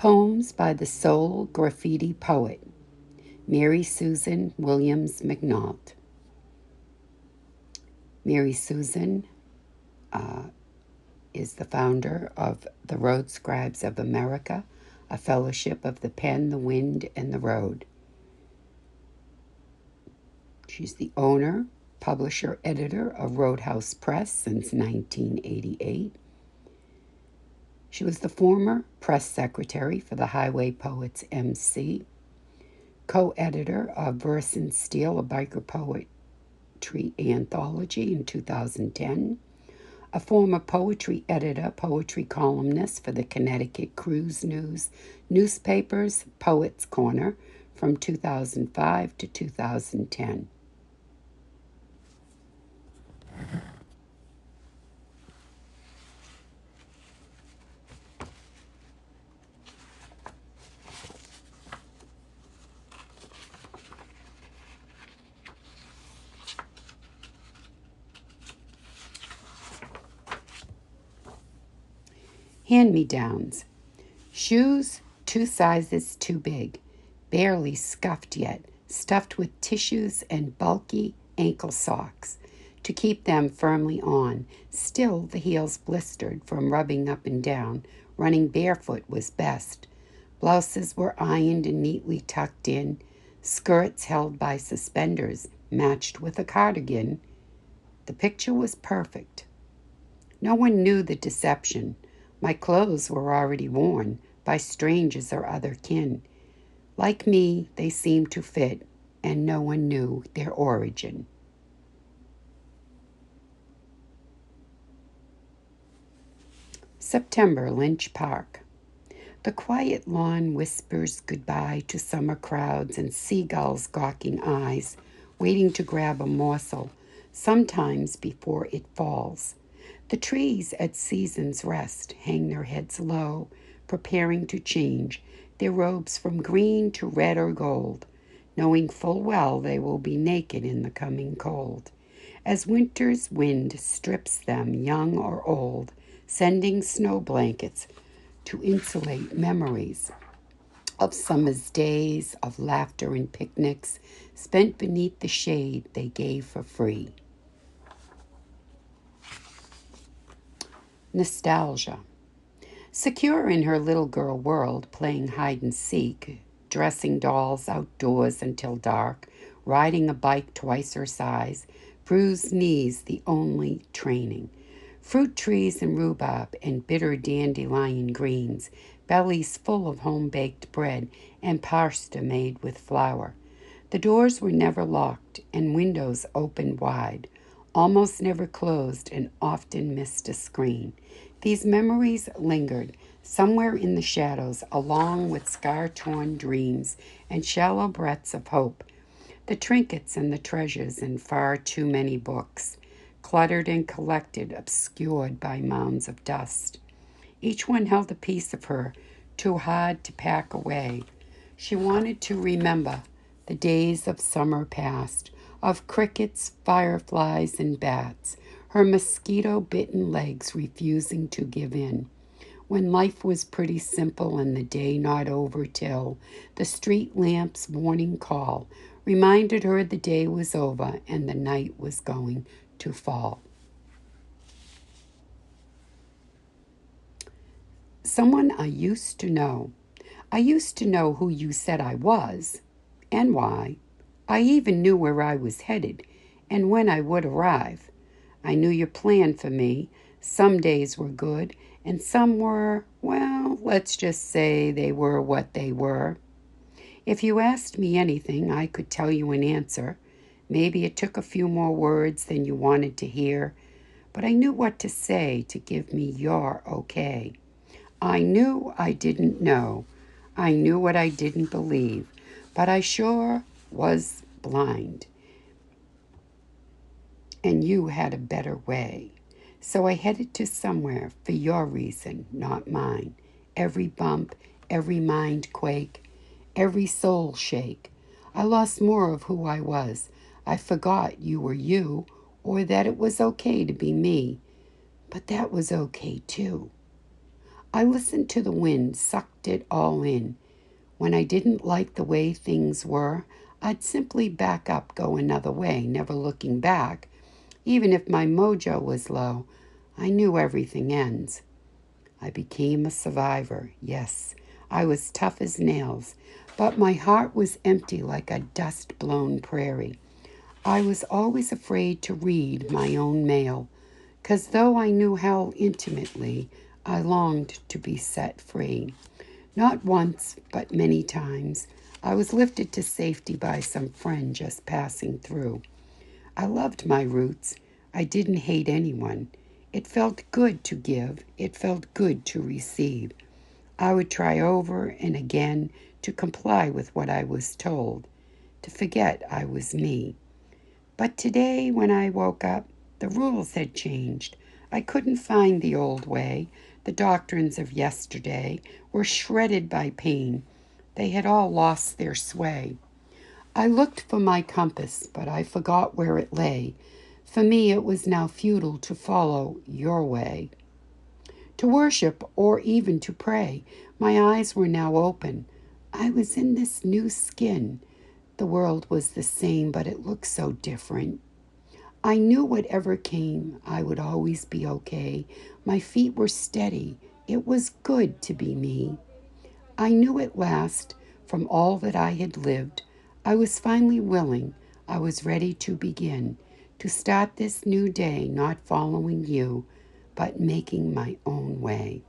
Poems by the Soulgraphite Poet, Mary Susan Williams McNaught. Mary Susan is the founder of the Road Scribes of America, a fellowship of the pen, the wind, and the road. She's the owner, publisher, editor of Roadhouse Press since 1988. She was the former press secretary for the Highway Poets MC, co-editor of Verse and Steel, a biker poetry anthology in 2010, a former poetry editor, poetry columnist for the Connecticut Cruise News newspapers, Poets Corner, from 2005 to 2010. Hand-me-downs. Shoes 2 sizes too big, barely scuffed yet, stuffed with tissues and bulky ankle socks to keep them firmly on. Still, the heels blistered from rubbing up and down. Running barefoot was best. Blouses were ironed and neatly tucked in. Skirts held by suspenders matched with a cardigan. The picture was perfect. No one knew the deception. My clothes were already worn by strangers or other kin. Like me, they seemed to fit, and no one knew their origin. September, Lynch Park. The quiet lawn whispers goodbye to summer crowds and seagulls' gawking eyes, waiting to grab a morsel, sometimes before it falls. The trees at season's rest hang their heads low, preparing to change their robes from green to red or gold, knowing full well they will be naked in the coming cold, as winter's wind strips them, young or old, sending snow blankets to insulate memories of summer's days, of laughter and picnics spent beneath the shade they gave for free. Nostalgia. Secure in her little girl world, playing hide and seek, dressing dolls outdoors until dark, riding a bike twice her size, bruised knees the only training, fruit trees and rhubarb and bitter dandelion greens, bellies full of home-baked bread and pasta made with flour. The doors were never locked and windows opened wide, almost never closed and often missed a screen. These memories lingered somewhere in the shadows, along with scar-torn dreams and shallow breaths of hope. The trinkets and the treasures in far too many books, cluttered and collected, obscured by mounds of dust. Each one held a piece of her, too hard to pack away. She wanted to remember the days of summer past, of crickets, fireflies, and bats, her mosquito-bitten legs refusing to give in, when life was pretty simple and the day not over till the street lamp's warning call reminded her the day was over and the night was going to fall. Someone I used to know. I used to know who you said I was and why. I even knew where I was headed and when I would arrive. I knew your plan for me. Some days were good and some were, well, let's just say they were what they were. If you asked me anything, I could tell you an answer. Maybe it took a few more words than you wanted to hear, but I knew what to say to give me your okay. I knew I didn't know. I knew what I didn't believe, but I sure was blind. And you had a better way. So I headed to somewhere for your reason, not mine. Every bump, every mind quake, every soul shake. I lost more of who I was. I forgot you were you, or that it was okay to be me. But that was okay too. I listened to the wind, sucked it all in. When I didn't like the way things were, I'd simply back up, go another way, never looking back. Even if my mojo was low, I knew everything ends. I became a survivor, yes. I was tough as nails, but my heart was empty like a dust-blown prairie. I was always afraid to read my own mail, 'cause though I knew hell intimately, I longed to be set free. Not once, but many times, I was lifted to safety by some friend just passing through. I loved my roots. I didn't hate anyone. It felt good to give. It felt good to receive. I would try over and again to comply with what I was told, to forget I was me. But today, when I woke up, the rules had changed. I couldn't find the old way. The doctrines of yesterday were shredded by pain. They had all lost their sway. I looked for my compass, but I forgot where it lay. For me, it was now futile to follow your way, to worship or even to pray. My eyes were now open. I was in this new skin. The world was the same, but it looked so different. I knew whatever came, I would always be okay. My feet were steady. It was good to be me. I knew at last, from all that I had lived, I was finally willing, I was ready to begin, to start this new day not following you, but making my own way.